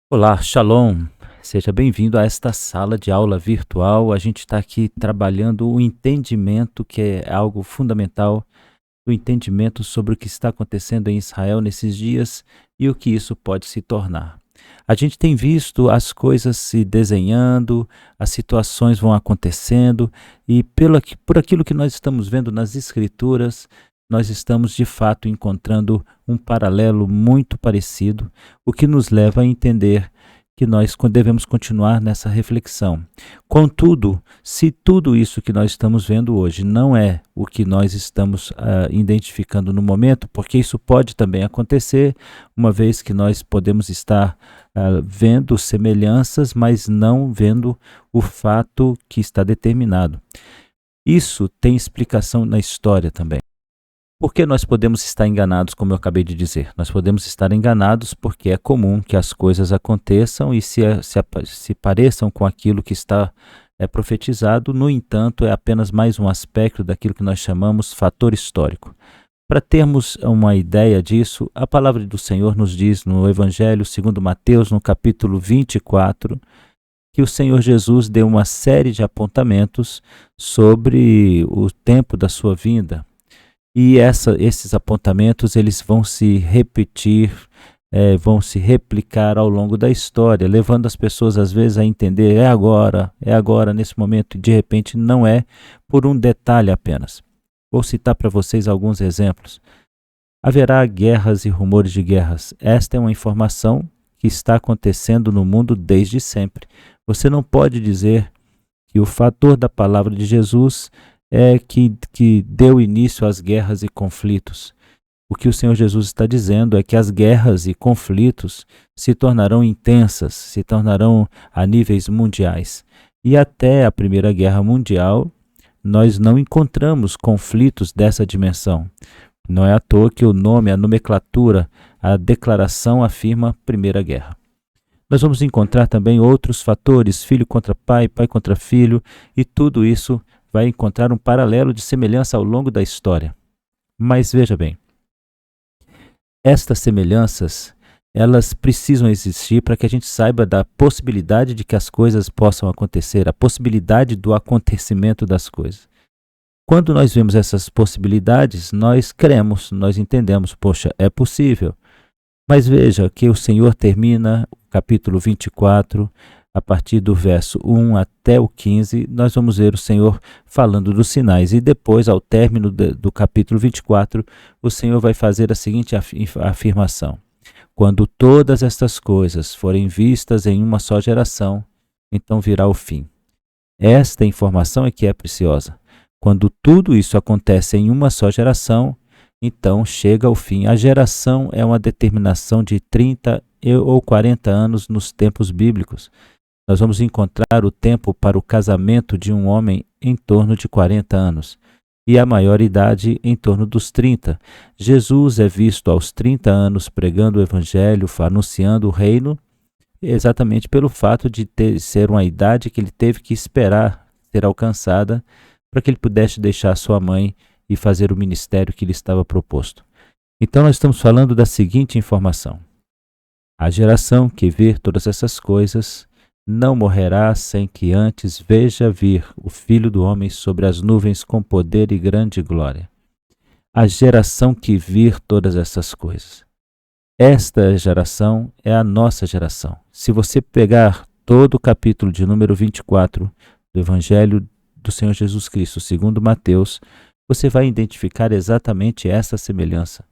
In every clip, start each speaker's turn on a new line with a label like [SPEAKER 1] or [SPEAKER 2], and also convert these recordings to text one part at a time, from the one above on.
[SPEAKER 1] Olá, Shalom. Seja bem-vindo a esta sala de aula virtual. A gente está aqui trabalhando o entendimento, que é algo fundamental, o entendimento sobre o que está acontecendo em Israel nesses dias e o que isso pode se tornar. A gente tem visto as coisas se desenhando, as situações vão acontecendo e por aquilo que nós estamos vendo nas Escrituras, nós estamos de fato encontrando um paralelo muito parecido, o que nos leva a entender que nós devemos continuar nessa reflexão. Contudo, se tudo isso que nós estamos vendo hoje não é o que nós estamos identificando no momento, porque isso pode também acontecer, uma vez que nós podemos estar vendo semelhanças, mas não vendo o fato que está determinado. Isso tem explicação na história também. Por que nós podemos estar enganados, como eu acabei de dizer? Nós podemos estar enganados porque é comum que as coisas aconteçam e se pareçam com aquilo que está profetizado. No entanto, é apenas mais um aspecto daquilo que nós chamamos fator histórico. Para termos uma ideia disso, a palavra do Senhor nos diz no Evangelho segundo Mateus, no capítulo 24, que o Senhor Jesus deu uma série de apontamentos sobre o tempo da sua vinda. E esses apontamentos eles vão se repetir, vão se replicar ao longo da história, levando as pessoas às vezes a entender é agora, nesse momento, e de repente não é, por um detalhe apenas. Vou citar para vocês alguns exemplos. Haverá guerras e rumores de guerras. Esta é uma informação que está acontecendo no mundo desde sempre. Você não pode dizer que o fator da palavra de Jesus é que deu início às guerras e conflitos. O que o Senhor Jesus está dizendo é que as guerras e conflitos se tornarão intensas, se tornarão a níveis mundiais. E até a Primeira Guerra Mundial, nós não encontramos conflitos dessa dimensão. Não é à toa que o nome, a nomenclatura, a declaração afirma Primeira Guerra. Nós vamos encontrar também outros fatores, filho contra pai, pai contra filho, e tudo isso vai encontrar um paralelo de semelhança ao longo da história. Mas veja bem, estas semelhanças, elas precisam existir para que a gente saiba da possibilidade de que as coisas possam acontecer, a possibilidade do acontecimento das coisas. Quando nós vemos essas possibilidades, nós cremos, nós entendemos, poxa, é possível. Mas veja que o Senhor termina o capítulo 24, a partir do verso 1 até o 15, nós vamos ver o Senhor falando dos sinais. E depois, ao término do capítulo 24, o Senhor vai fazer a seguinte afirmação: quando todas estas coisas forem vistas em uma só geração, então virá o fim. Esta informação é que é preciosa. Quando tudo isso acontece em uma só geração, então chega ao fim. A geração é uma determinação de 30 ou 40 anos nos tempos bíblicos. Nós vamos encontrar o tempo para o casamento de um homem em torno de 40 anos e a maior idade em torno dos 30. Jesus é visto aos 30 anos pregando o evangelho, anunciando o reino, exatamente pelo fato de ser uma idade que ele teve que esperar ser alcançada para que ele pudesse deixar sua mãe e fazer o ministério que lhe estava proposto. Então nós estamos falando da seguinte informação: a geração que vê todas essas coisas não morrerá sem que antes veja vir o Filho do Homem sobre as nuvens com poder e grande glória. A geração que vir todas essas coisas. Esta geração é a nossa geração. Se você pegar todo o capítulo de número 24 do Evangelho do Senhor Jesus Cristo, segundo Mateus, você vai identificar exatamente essa semelhança.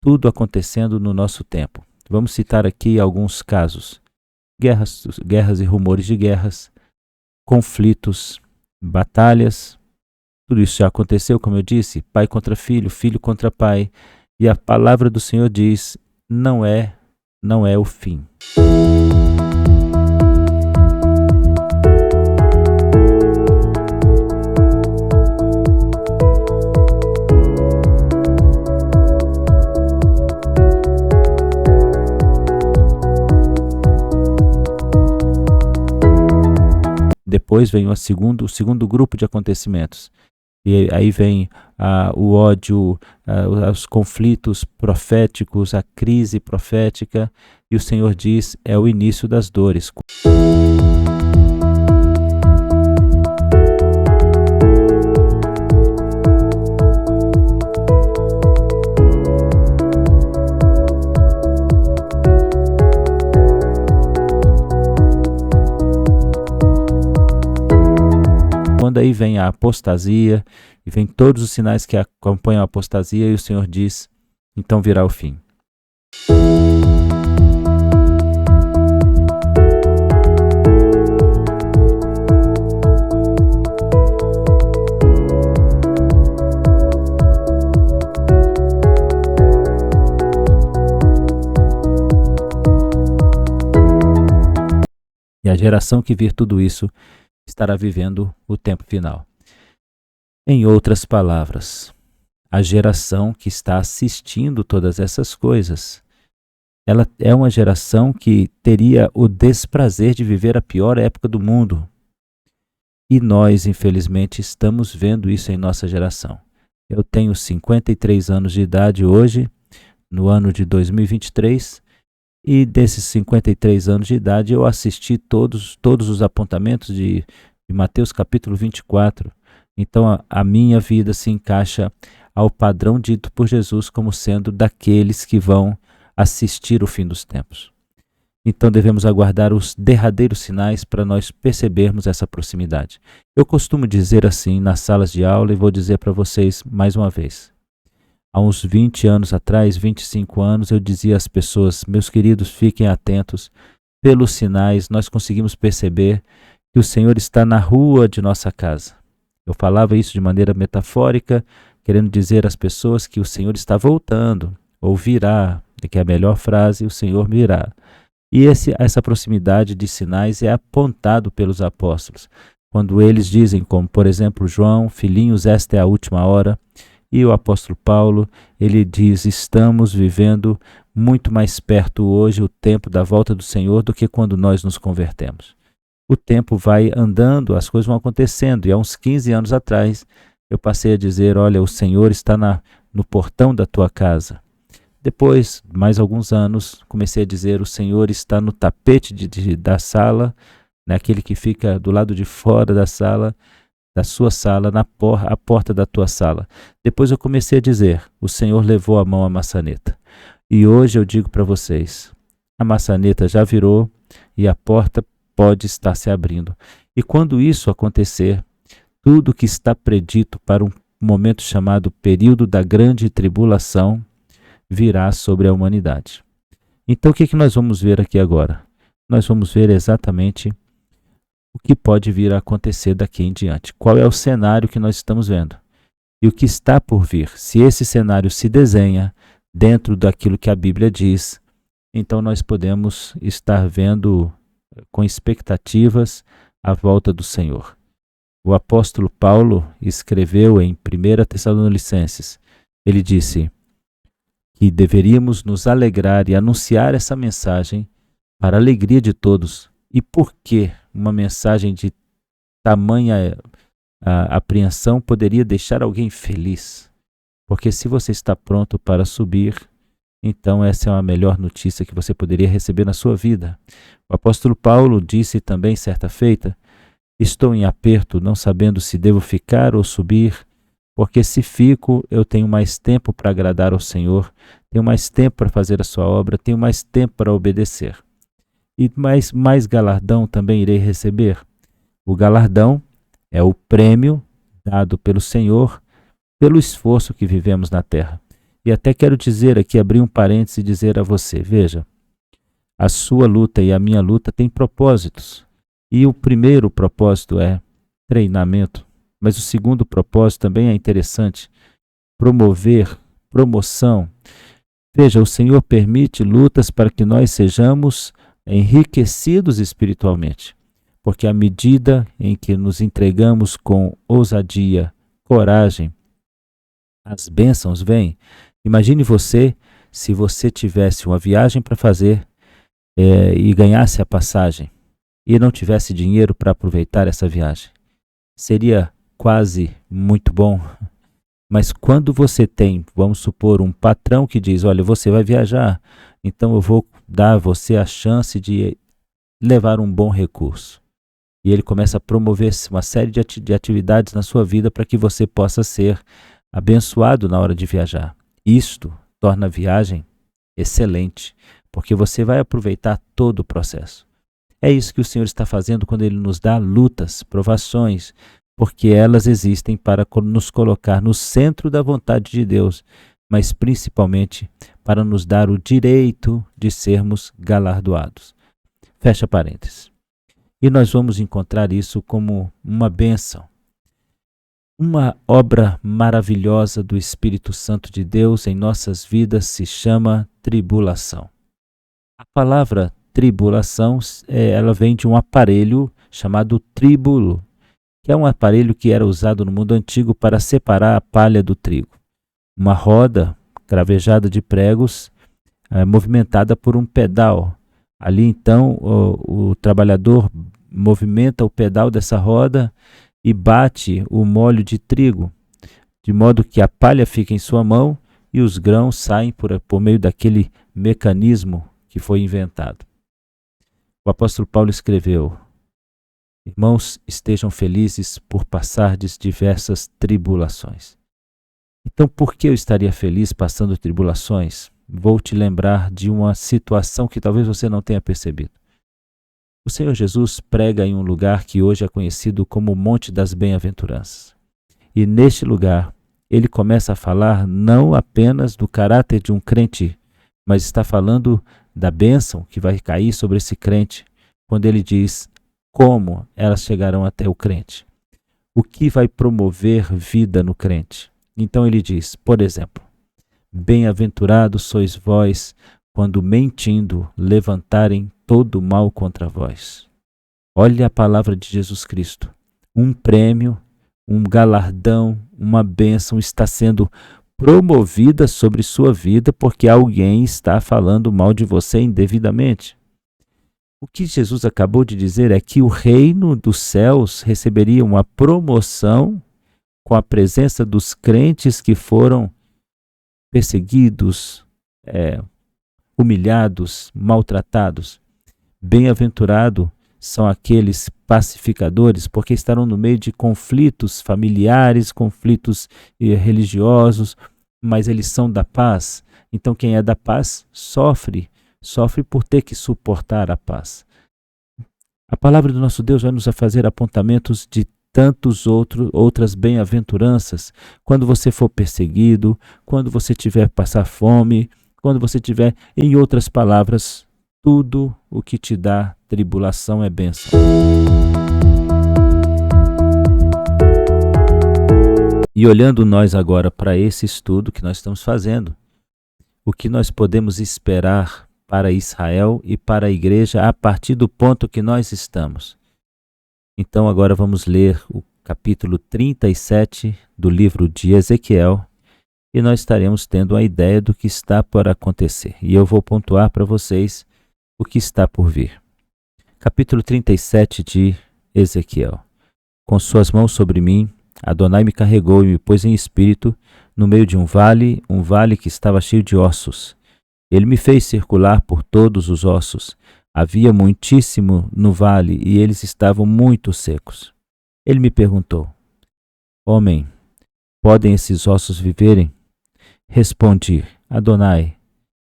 [SPEAKER 1] Tudo acontecendo no nosso tempo. Vamos citar aqui alguns casos. Guerras e rumores de guerras, conflitos, batalhas, tudo isso já aconteceu, como eu disse, pai contra filho, filho contra pai, e a palavra do Senhor diz, não é o fim. Depois vem o segundo grupo de acontecimentos. E aí vem o ódio, os conflitos proféticos, a crise profética, E o Senhor diz, é o início das dores. Quando aí vem a apostasia, e vem todos os sinais que acompanham a apostasia, e o Senhor diz, então virá o fim. E a geração que vir tudo isso estará vivendo o tempo final. Em outras palavras, a geração que está assistindo todas essas coisas, ela é uma geração que teria o desprazer de viver a pior época do mundo. E nós, infelizmente, estamos vendo isso em nossa geração. Eu tenho 53 anos de idade hoje, no ano de 2023, e desses 53 anos de idade eu assisti todos os apontamentos de Mateus capítulo 24. Então a minha vida se encaixa ao padrão dito por Jesus como sendo daqueles que vão assistir o fim dos tempos. Então devemos aguardar os derradeiros sinais para nós percebermos essa proximidade. Eu costumo dizer assim nas salas de aula e vou dizer para vocês mais uma vez. Há uns 20 anos atrás, 25 anos, eu dizia às pessoas, meus queridos, fiquem atentos, pelos sinais nós conseguimos perceber que o Senhor está na rua de nossa casa. Eu falava isso de maneira metafórica, querendo dizer às pessoas que o Senhor está voltando, ou virá, que é a melhor frase, o Senhor virá. E essa proximidade de sinais é apontado pelos apóstolos, quando eles dizem, como por exemplo João, filhinhos, esta é a última hora, e o apóstolo Paulo, ele diz, estamos vivendo muito mais perto hoje o tempo da volta do Senhor do que quando nós nos convertemos. O tempo vai andando, as coisas vão acontecendo, e há uns 15 anos atrás eu passei a dizer, olha, o Senhor está no portão da tua casa. Depois, mais alguns anos, comecei a dizer, o Senhor está no tapete da sala, naquele que fica do lado de fora da sala, da sua sala, a porta da tua sala. Depois eu comecei a dizer, o Senhor levou a mão à maçaneta. E hoje eu digo para vocês, a maçaneta já virou e a porta pode estar se abrindo. E quando isso acontecer, tudo que está predito para um momento chamado período da grande tribulação virá sobre a humanidade. Então o que nós vamos ver aqui agora? Nós vamos ver exatamente o que pode vir a acontecer daqui em diante. Qual é o cenário que nós estamos vendo? E o que está por vir? Se esse cenário se desenha dentro daquilo que a Bíblia diz, então nós podemos estar vendo com expectativas a volta do Senhor. O apóstolo Paulo escreveu em 1 Tessalonicenses, ele disse que deveríamos nos alegrar e anunciar essa mensagem para a alegria de todos. E por que uma mensagem de tamanha apreensão poderia deixar alguém feliz? Porque se você está pronto para subir, então essa é a melhor notícia que você poderia receber na sua vida. O apóstolo Paulo disse também certa feita, estou em aperto, não sabendo se devo ficar ou subir, porque se fico, eu tenho mais tempo para agradar ao Senhor, tenho mais tempo para fazer a sua obra, tenho mais tempo para obedecer. E mais galardão também irei receber. O galardão é o prêmio dado pelo Senhor pelo esforço que vivemos na terra. E até quero dizer aqui, abrir um parênteses e dizer a você, veja, a sua luta e a minha luta têm propósitos. E o primeiro propósito é treinamento, mas o segundo propósito também é interessante, promoção. Veja, o Senhor permite lutas para que nós sejamos enriquecidos espiritualmente, porque à medida em que nos entregamos com ousadia, coragem, as bênçãos vêm. Imagine você, se você tivesse uma viagem para fazer e ganhasse a passagem e não tivesse dinheiro para aproveitar essa viagem. Seria quase muito bom. Mas quando você tem, vamos supor, um patrão que diz, olha, você vai viajar, então eu vou dá a você a chance de levar um bom recurso. E ele começa a promover uma série de atividades na sua vida para que você possa ser abençoado na hora de viajar. Isto torna a viagem excelente, porque você vai aproveitar todo o processo. É isso que o Senhor está fazendo quando Ele nos dá lutas, provações, porque elas existem para nos colocar no centro da vontade de Deus, mas principalmente para nos dar o direito de sermos galardoados. Fecha parênteses. E nós vamos encontrar isso como uma bênção. Uma obra maravilhosa do Espírito Santo de Deus em nossas vidas se chama tribulação. A palavra tribulação, ela vem de um aparelho chamado tríbulo, que é um aparelho que era usado no mundo antigo para separar a palha do trigo. Uma roda cravejada de pregos, movimentada por um pedal. Ali então o trabalhador movimenta o pedal dessa roda e bate o molho de trigo, de modo que a palha fica em sua mão e os grãos saem por meio daquele mecanismo que foi inventado. O apóstolo Paulo escreveu: irmãos, estejam felizes por passardes diversas tribulações. Então, por que eu estaria feliz passando tribulações? Vou te lembrar de uma situação que talvez você não tenha percebido. O Senhor Jesus prega em um lugar que hoje é conhecido como o Monte das Bem-aventuranças. E neste lugar, ele começa a falar não apenas do caráter de um crente, mas está falando da bênção que vai cair sobre esse crente, quando ele diz como elas chegarão até o crente. O que vai promover vida no crente? Então ele diz, por exemplo, bem-aventurados sois vós, quando mentindo levantarem todo o mal contra vós. Olha a palavra de Jesus Cristo. Um prêmio, um galardão, uma bênção está sendo promovida sobre sua vida porque alguém está falando mal de você indevidamente. O que Jesus acabou de dizer é que o reino dos céus receberia uma promoção com a presença dos crentes que foram perseguidos, humilhados, maltratados. Bem-aventurado são aqueles pacificadores, porque estarão no meio de conflitos familiares, conflitos religiosos, mas eles são da paz. Então quem é da paz sofre por ter que suportar a paz. A palavra do nosso Deus vai nos fazer apontamentos de outras bem-aventuranças, quando você for perseguido, quando você tiver que passar fome, quando você tiver, em outras palavras, tudo o que te dá tribulação é bênção. E olhando nós agora para esse estudo que nós estamos fazendo, o que nós podemos esperar para Israel e para a igreja a partir do ponto que nós estamos. Então agora vamos ler o capítulo 37 do livro de Ezequiel e nós estaremos tendo uma ideia do que está por acontecer. E eu vou pontuar para vocês o que está por vir. Capítulo 37 de Ezequiel. Com suas mãos sobre mim, Adonai me carregou e me pôs em espírito no meio de um vale que estava cheio de ossos. Ele me fez circular por todos os ossos. Havia muitíssimo no vale e eles estavam muito secos. Ele me perguntou: homem, podem esses ossos viverem? Respondi: Adonai,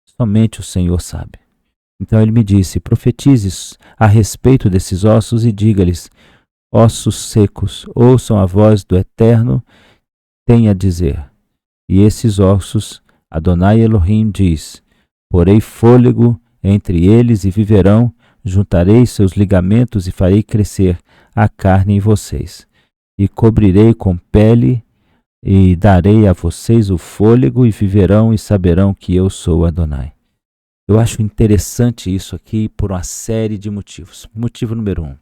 [SPEAKER 1] somente o Senhor sabe. Então ele me disse: profetizes a respeito desses ossos e diga-lhes: ossos secos, ouçam a voz do Eterno, tem a dizer. E esses ossos, Adonai Elohim diz: porei fôlego entre eles e viverão, juntarei seus ligamentos e farei crescer a carne em vocês. E cobrirei com pele e darei a vocês o fôlego e viverão e saberão que eu sou Adonai. Eu acho interessante isso aqui por uma série de motivos. Motivo número 1.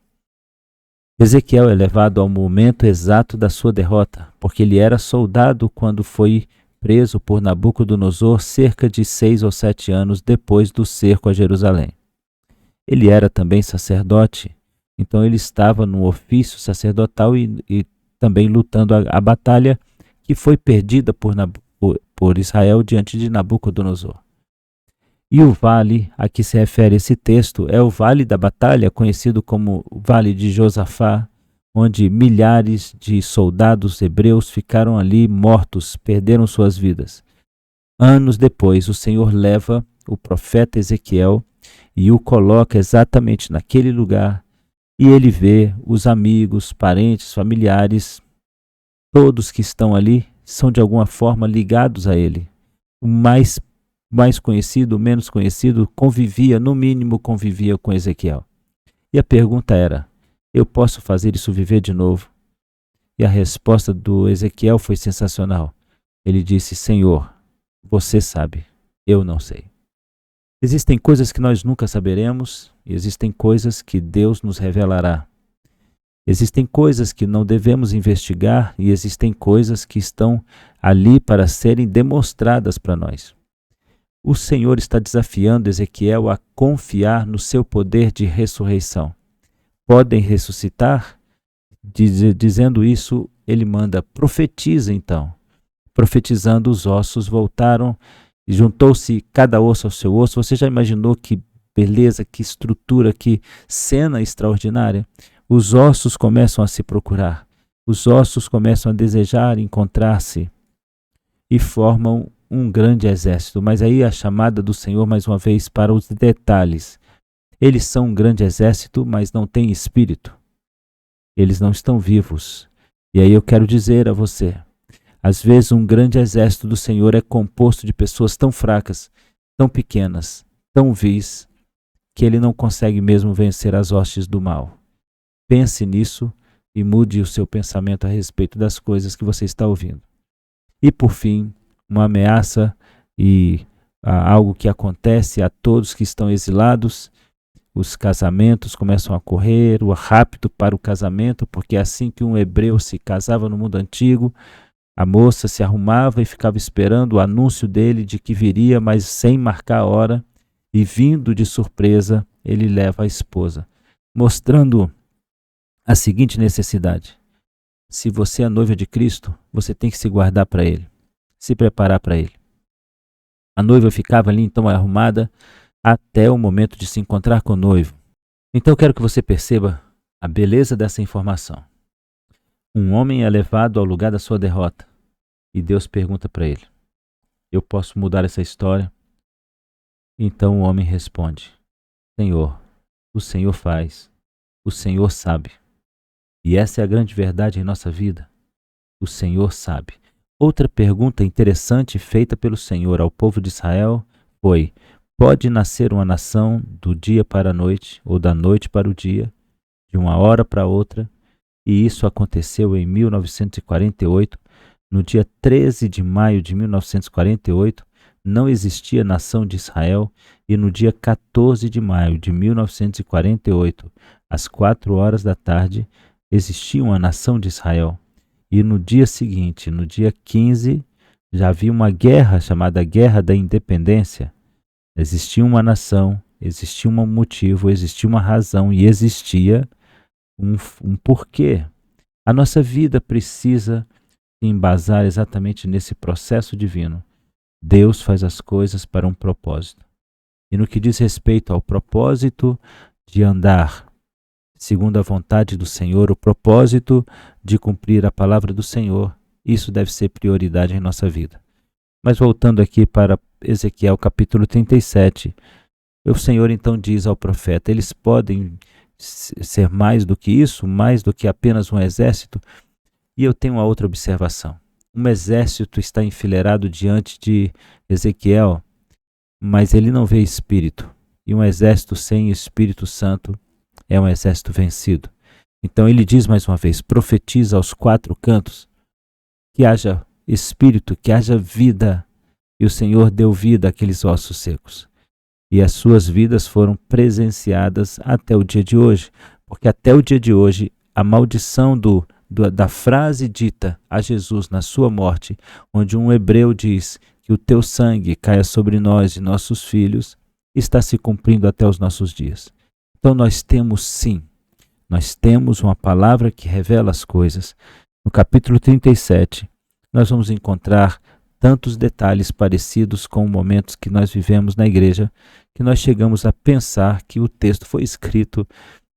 [SPEAKER 1] Ezequiel é levado ao momento exato da sua derrota, porque ele era soldado quando foi preso por Nabucodonosor cerca de 6 ou 7 anos depois do cerco a Jerusalém. Ele era também sacerdote, então ele estava no ofício sacerdotal e também lutando a batalha que foi perdida por Israel diante de Nabucodonosor. E o vale a que se refere esse texto é o Vale da Batalha, conhecido como Vale de Josafá, onde milhares de soldados hebreus ficaram ali mortos, perderam suas vidas. Anos depois, o Senhor leva o profeta Ezequiel e o coloca exatamente naquele lugar, e ele vê os amigos, parentes, familiares, todos que estão ali são de alguma forma ligados a ele. O mais conhecido, o menos conhecido, convivia, no mínimo convivia com Ezequiel. E a pergunta era: eu posso fazer isso viver de novo? E a resposta do Ezequiel foi sensacional. Ele disse: Senhor, você sabe, eu não sei. Existem coisas que nós nunca saberemos e existem coisas que Deus nos revelará. Existem coisas que não devemos investigar e existem coisas que estão ali para serem demonstradas para nós. O Senhor está desafiando Ezequiel a confiar no seu poder de ressurreição. Podem ressuscitar? Dizendo isso, ele manda: profetiza então. Profetizando, os ossos voltaram, juntou-se cada osso ao seu osso. Você já imaginou que beleza, que estrutura, que cena extraordinária? Os ossos começam a se procurar, os ossos começam a desejar encontrar-se e formam um grande exército. Mas aí a chamada do Senhor mais uma vez para os detalhes. Eles são um grande exército, mas não têm espírito. Eles não estão vivos. E aí eu quero dizer a você, às vezes um grande exército do Senhor é composto de pessoas tão fracas, tão pequenas, tão vis, que ele não consegue mesmo vencer as hostes do mal. Pense nisso e mude o seu pensamento a respeito das coisas que você está ouvindo. E por fim, uma ameaça e algo que acontece a todos que estão exilados. Os casamentos começam a correr, o rapto para o casamento, porque é assim que um hebreu se casava no mundo antigo. A moça se arrumava e ficava esperando o anúncio dele de que viria, mas sem marcar a hora, e vindo de surpresa, ele leva a esposa, mostrando a seguinte necessidade: se você é noiva de Cristo, você tem que se guardar para Ele, se preparar para Ele. A noiva ficava ali então arrumada até o momento de se encontrar com o noivo. Então eu quero que você perceba a beleza dessa informação. Um homem é levado ao lugar da sua derrota e Deus pergunta para ele: eu posso mudar essa história? Então o homem responde: Senhor, o Senhor faz, o Senhor sabe. E essa é a grande verdade em nossa vida. O Senhor sabe. Outra pergunta interessante feita pelo Senhor ao povo de Israel foi: pode nascer uma nação do dia para a noite ou da noite para o dia, de uma hora para outra? E isso aconteceu em 1948. No dia 13 de maio de 1948, não existia nação de Israel, e no dia 14 de maio de 1948, às 4 horas da tarde, existia uma nação de Israel. E no dia seguinte, no dia 15, já havia uma guerra chamada Guerra da Independência. Existia uma nação, existia um motivo, existia uma razão e existia um porquê. A nossa vida precisa se embasar exatamente nesse processo divino. Deus faz as coisas para um propósito. E no que diz respeito ao propósito de andar segundo a vontade do Senhor, o propósito de cumprir a palavra do Senhor, isso deve ser prioridade em nossa vida. Mas voltando aqui para Ezequiel capítulo 37, o Senhor então diz ao profeta: eles podem ser mais do que isso, mais do que apenas um exército? E eu tenho uma outra observação. Um exército está enfileirado diante de Ezequiel, mas ele não vê espírito. E um exército sem Espírito Santo é um exército vencido. Então ele diz mais uma vez: profetiza aos 4 cantos, que haja espírito, que haja vida. E o Senhor deu vida àqueles ossos secos. E as suas vidas foram presenciadas até o dia de hoje. Porque até o dia de hoje, a maldição da frase dita a Jesus na sua morte, onde um hebreu diz que o teu sangue caia sobre nós e nossos filhos, está se cumprindo até os nossos dias. Então nós temos uma palavra que revela as coisas. No capítulo 37, nós vamos encontrar tantos detalhes parecidos com momentos que nós vivemos na igreja, que nós chegamos a pensar que o texto foi escrito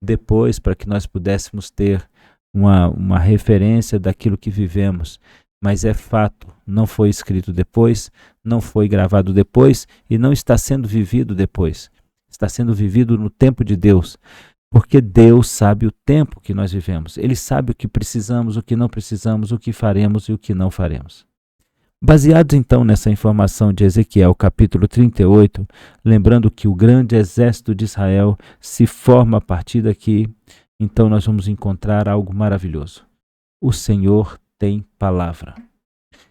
[SPEAKER 1] depois para que nós pudéssemos ter uma referência daquilo que vivemos. Mas é fato, não foi escrito depois, não foi gravado depois e não está sendo vivido depois. Está sendo vivido no tempo de Deus, porque Deus sabe o tempo que nós vivemos. Ele sabe o que precisamos, o que não precisamos, o que faremos e o que não faremos. Baseados então nessa informação de Ezequiel capítulo 38, lembrando que o grande exército de Israel se forma a partir daqui, então nós vamos encontrar algo maravilhoso. O Senhor tem palavra.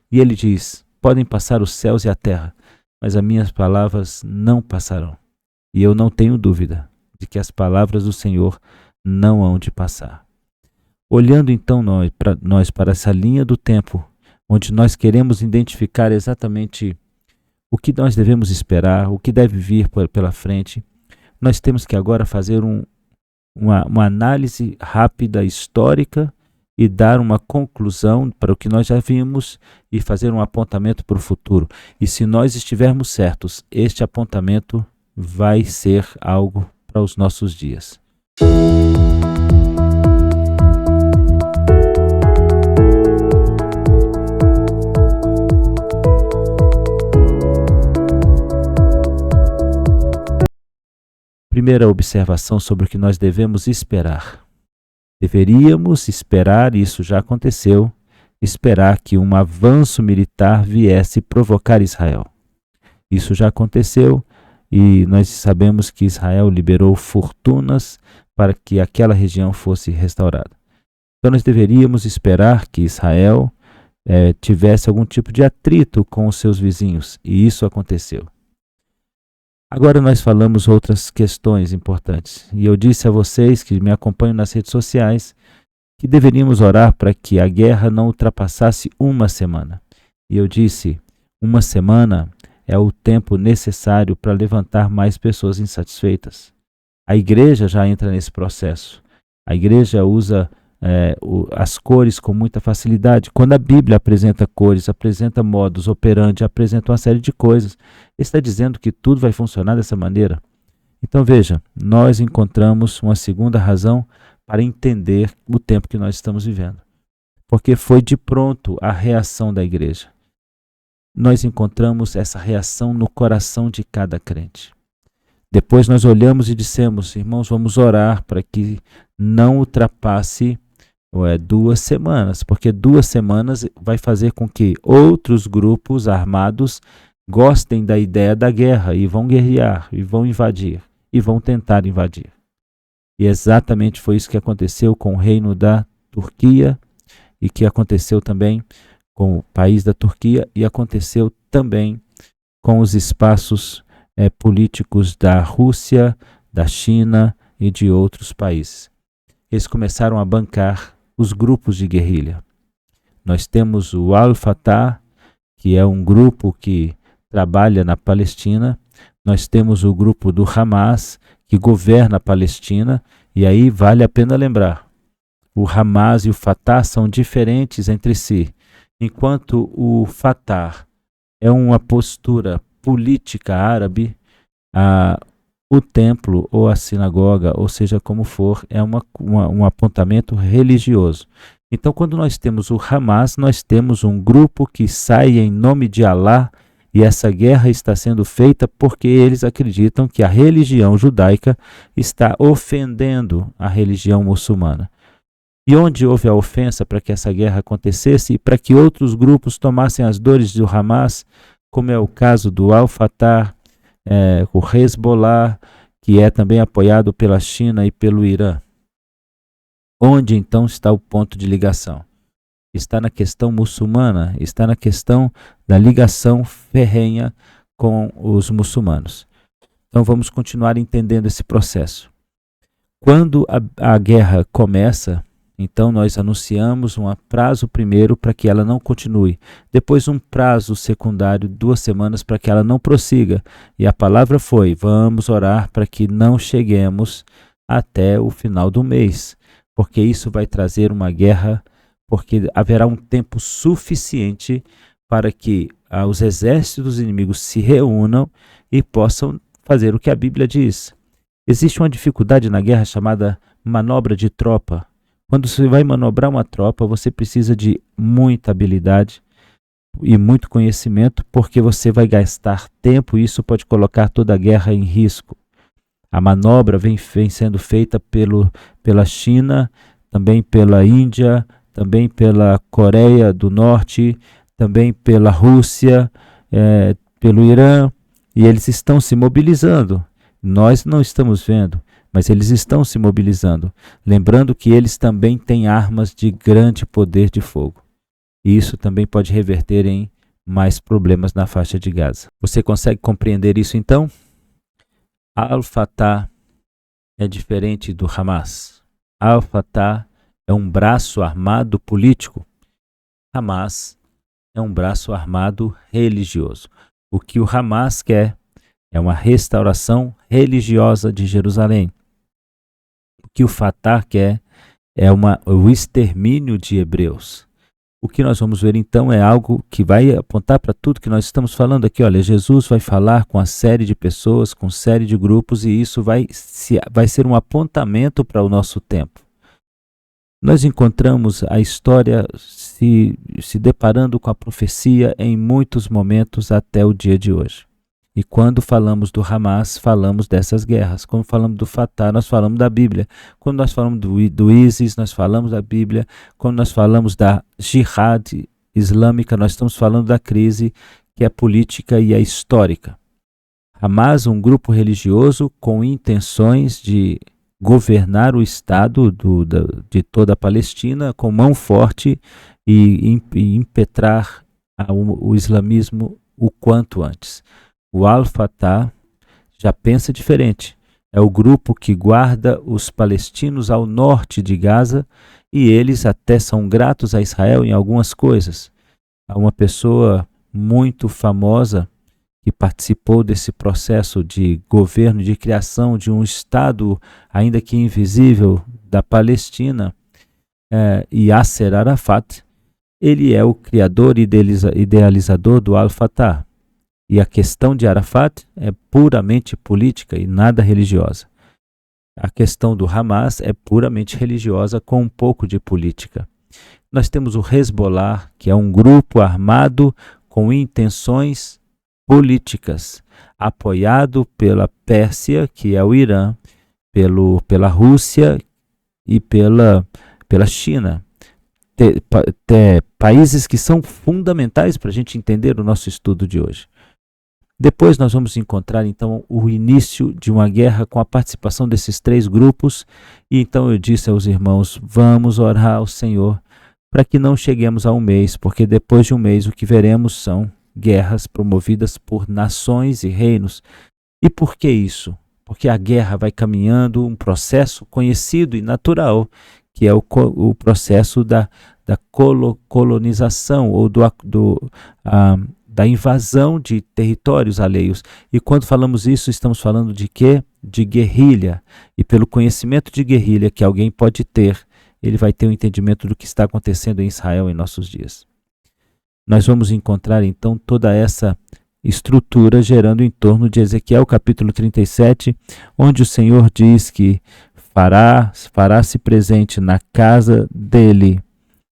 [SPEAKER 1] E ele diz: podem passar os céus e a terra, mas as minhas palavras não passarão. E eu não tenho dúvida de que as palavras do Senhor não hão de passar. Olhando então nós para essa linha do tempo, onde nós queremos identificar exatamente o que nós devemos esperar, o que deve vir pela frente, nós temos que agora fazer uma análise rápida, histórica, e dar uma conclusão para o que nós já vimos e fazer um apontamento para o futuro. E se nós estivermos certos, este apontamento vai ser algo para os nossos dias. Primeira observação sobre o que nós devemos esperar. Deveríamos esperar, e isso já aconteceu, esperar que um avanço militar viesse provocar Israel. Isso já aconteceu e nós sabemos que Israel liberou fortunas para que aquela região fosse restaurada. Então nós deveríamos esperar que Israel tivesse algum tipo de atrito com os seus vizinhos, e isso aconteceu. Agora nós falamos outras questões importantes. E eu disse a vocês que me acompanham nas redes sociais que deveríamos orar para que a guerra não ultrapassasse uma semana. E eu disse, uma semana é o tempo necessário para levantar mais pessoas insatisfeitas. A igreja já entra nesse processo. A igreja usa as cores com muita facilidade. Quando a Bíblia apresenta cores, apresenta modus operandi, apresenta uma série de coisas, está dizendo que tudo vai funcionar dessa maneira. Então veja, nós encontramos uma segunda razão para entender o tempo que nós estamos vivendo. Porque foi de pronto a reação da igreja. Nós encontramos essa reação no coração de cada crente. Depois nós olhamos e dissemos, irmãos, vamos orar para que não ultrapasse 2 semanas, porque 2 semanas vai fazer com que outros grupos armados gostem da ideia da guerra e vão guerrear, e vão invadir, e vão tentar invadir. E exatamente foi isso que aconteceu com o reino da Turquia, e que aconteceu também com o país da Turquia, e aconteceu também com os espaços políticos da Rússia, da China e de outros países. Eles começaram a bancar os grupos de guerrilha. Nós temos o Al-Fatah, que é um grupo que trabalha na Palestina. Nós temos o grupo do Hamas, que governa a Palestina. E aí vale a pena lembrar, o Hamas e o Fatah são diferentes entre si. Enquanto o Fatah é uma postura política árabe, o templo ou a sinagoga, ou seja como for, é um apontamento religioso. Então, quando nós temos o Hamas, nós temos um grupo que sai em nome de Alá, e essa guerra está sendo feita porque eles acreditam que a religião judaica está ofendendo a religião muçulmana. E onde houve a ofensa para que essa guerra acontecesse e para que outros grupos tomassem as dores do Hamas, como é o caso do Al-Fatah, o Hezbollah, que é também apoiado pela China e pelo Irã. Onde então está o ponto de ligação? Está na questão muçulmana, está na questão da ligação ferrenha com os muçulmanos. Então vamos continuar entendendo esse processo. Quando a guerra começa, então nós anunciamos um prazo primeiro para que ela não continue, depois um prazo secundário, 2 semanas para que ela não prossiga. E a palavra foi, vamos orar para que não cheguemos até o final do mês, porque isso vai trazer uma guerra, porque haverá um tempo suficiente para que os exércitos dos inimigos se reúnam e possam fazer o que a Bíblia diz. Existe uma dificuldade na guerra chamada manobra de tropa. Quando você vai manobrar uma tropa, você precisa de muita habilidade e muito conhecimento, porque você vai gastar tempo e isso pode colocar toda a guerra em risco. A manobra vem sendo feita pela China, também pela Índia, também pela Coreia do Norte, também pela Rússia, pelo Irã, e eles estão se mobilizando. Nós não estamos vendo, mas eles estão se mobilizando. Lembrando que eles também têm armas de grande poder de fogo. E isso também pode reverter em mais problemas na faixa de Gaza. Você consegue compreender isso então? Al-Fatah é diferente do Hamas. Al-Fatah é um braço armado político. Hamas é um braço armado religioso. O que o Hamas quer é uma restauração religiosa de Jerusalém. O que o Fatah quer é o extermínio de hebreus. O que nós vamos ver então é algo que vai apontar para tudo que nós estamos falando aqui. Olha, Jesus vai falar com a série de pessoas, com série de grupos, e isso vai ser um apontamento para o nosso tempo. Nós encontramos a história se deparando com a profecia em muitos momentos até o dia de hoje. E quando falamos do Hamas, falamos dessas guerras. Quando falamos do Fatah, nós falamos da Bíblia. Quando nós falamos do ISIS, nós falamos da Bíblia. Quando nós falamos da Jihad islâmica, nós estamos falando da crise que é política e é histórica. Hamas, um grupo religioso com intenções de governar o Estado de toda a Palestina com mão forte e impetrar o islamismo o quanto antes. O Al-Fatah já pensa diferente. É o grupo que guarda os palestinos ao norte de Gaza e eles até são gratos a Israel em algumas coisas. Há uma pessoa muito famosa que participou desse processo de governo, de criação de um Estado, ainda que invisível, da Palestina, Yasser Arafat. Ele é o criador e idealizador do Al-Fatah. E a questão de Arafat é puramente política e nada religiosa. A questão do Hamas é puramente religiosa com um pouco de política. Nós temos o Hezbollah, que é um grupo armado com intenções políticas, apoiado pela Pérsia, que é o Irã, pela Rússia e pela China. Países que são fundamentais para a gente entender o nosso estudo de hoje. Depois nós vamos encontrar então o início de uma guerra com a participação desses três grupos. E então eu disse aos irmãos, vamos orar ao Senhor para que não cheguemos a um mês, porque depois de um mês o que veremos são guerras promovidas por nações e reinos. E por que isso? Porque a guerra vai caminhando um processo conhecido e natural, que é o processo da colonização ou da invasão de territórios alheios. E quando falamos isso, estamos falando de quê? De guerrilha. E pelo conhecimento de guerrilha que alguém pode ter, ele vai ter um entendimento do que está acontecendo em Israel em nossos dias. Nós vamos encontrar então toda essa estrutura gerando em torno de Ezequiel capítulo 37, onde o Senhor diz que fará-se presente na casa dele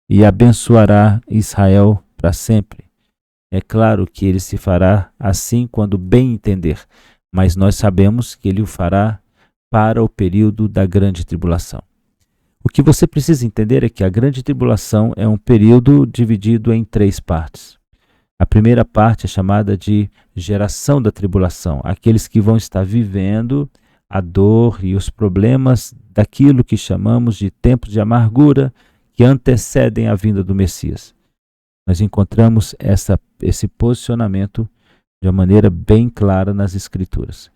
[SPEAKER 1] e abençoará Israel para sempre. É claro que ele se fará assim quando bem entender, mas nós sabemos que ele o fará para o período da grande tribulação. O que você precisa entender é que a grande tribulação é um período dividido em três partes. A primeira parte é chamada de geração da tribulação, aqueles que vão estar vivendo a dor e os problemas daquilo que chamamos de tempos de amargura que antecedem a vinda do Messias. Nós encontramos esse posicionamento de uma maneira bem clara nas Escrituras.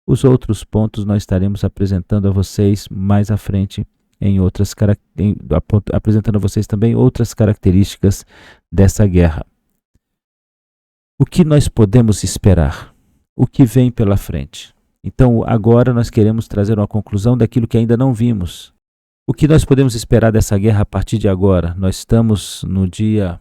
[SPEAKER 1] Os outros pontos nós estaremos apresentando a vocês mais à frente, apresentando a vocês também outras características dessa guerra. O que nós podemos esperar? O que vem pela frente? Então, agora nós queremos trazer uma conclusão daquilo que ainda não vimos. O que nós podemos esperar dessa guerra a partir de agora? Nós estamos no dia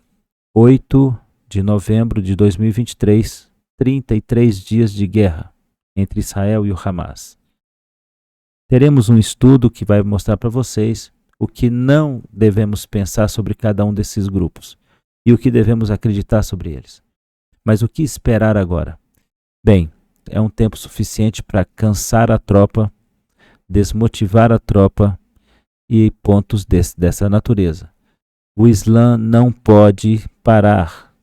[SPEAKER 1] 8 de novembro de 2023, 33 dias de guerra entre Israel e o Hamas. Teremos um estudo que vai mostrar para vocês o que não devemos pensar sobre cada um desses grupos e o que devemos acreditar sobre eles. Mas o que esperar agora? Bem, é um tempo suficiente para cansar a tropa, desmotivar a tropa e pontos dessa natureza. O Islã não pode parar,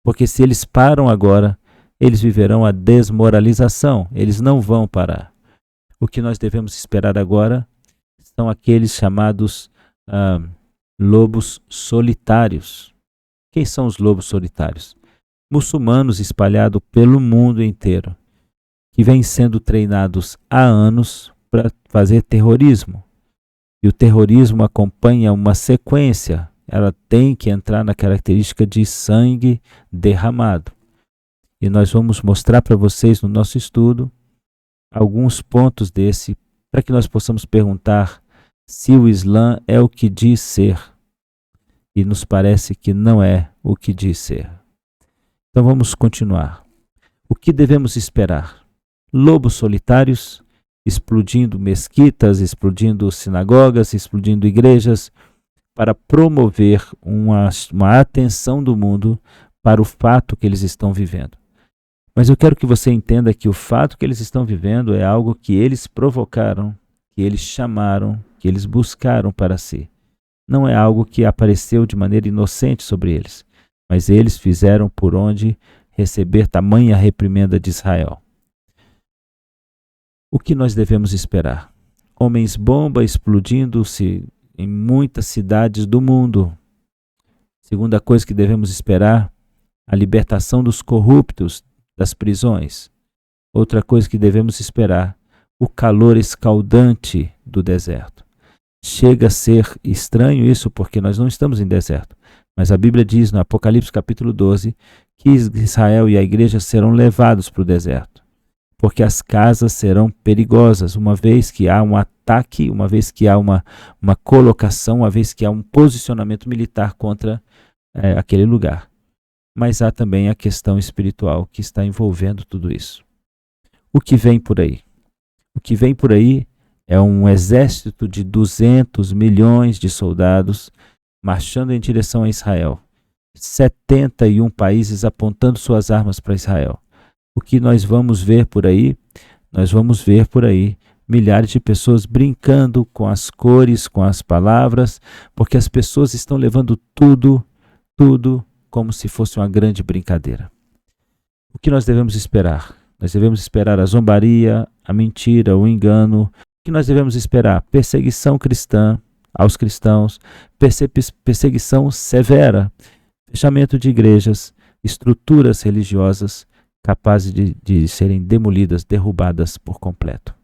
[SPEAKER 1] porque se eles param agora, eles viverão a desmoralização, eles não vão parar. O que nós devemos esperar agora são aqueles chamados lobos solitários. Quem são os lobos solitários? Muçulmanos espalhados pelo mundo inteiro, que vêm sendo treinados há anos para fazer terrorismo. E o terrorismo acompanha uma sequência, ela tem que entrar na característica de sangue derramado. E nós vamos mostrar para vocês no nosso estudo alguns pontos desse, para que nós possamos perguntar se o Islã é o que diz ser. E nos parece que não é o que diz ser. Então vamos continuar. O que devemos esperar? Lobos solitários explodindo mesquitas, explodindo sinagogas, explodindo igrejas, para promover uma atenção do mundo para o fato que eles estão vivendo. Mas eu quero que você entenda que o fato que eles estão vivendo é algo que eles provocaram, que eles chamaram, que eles buscaram para si. Não é algo que apareceu de maneira inocente sobre eles, mas eles fizeram por onde receber tamanha reprimenda de Israel. O que nós devemos esperar? Homens-bomba explodindo-se em muitas cidades do mundo. Segunda coisa que devemos esperar, a libertação dos corruptos das prisões. Outra coisa que devemos esperar, o calor escaldante do deserto. Chega a ser estranho isso porque nós não estamos em deserto, mas a Bíblia diz no Apocalipse capítulo 12 que Israel e a igreja serão levados para o deserto, porque as casas serão perigosas, uma vez que há um ataque, uma vez que há uma colocação, uma vez que há um posicionamento militar contra aquele lugar. Mas há também a questão espiritual que está envolvendo tudo isso. O que vem por aí? O que vem por aí é um exército de 200 milhões de soldados marchando em direção a Israel. 71 países apontando suas armas para Israel. O que nós vamos ver por aí? Nós vamos ver por aí milhares de pessoas brincando com as cores, com as palavras, porque as pessoas estão levando tudo como se fosse uma grande brincadeira. O que nós devemos esperar? Nós devemos esperar a zombaria, a mentira, o engano. O que nós devemos esperar? Perseguição cristã aos cristãos, perseguição severa, fechamento de igrejas, estruturas religiosas capazes de serem demolidas, derrubadas por completo.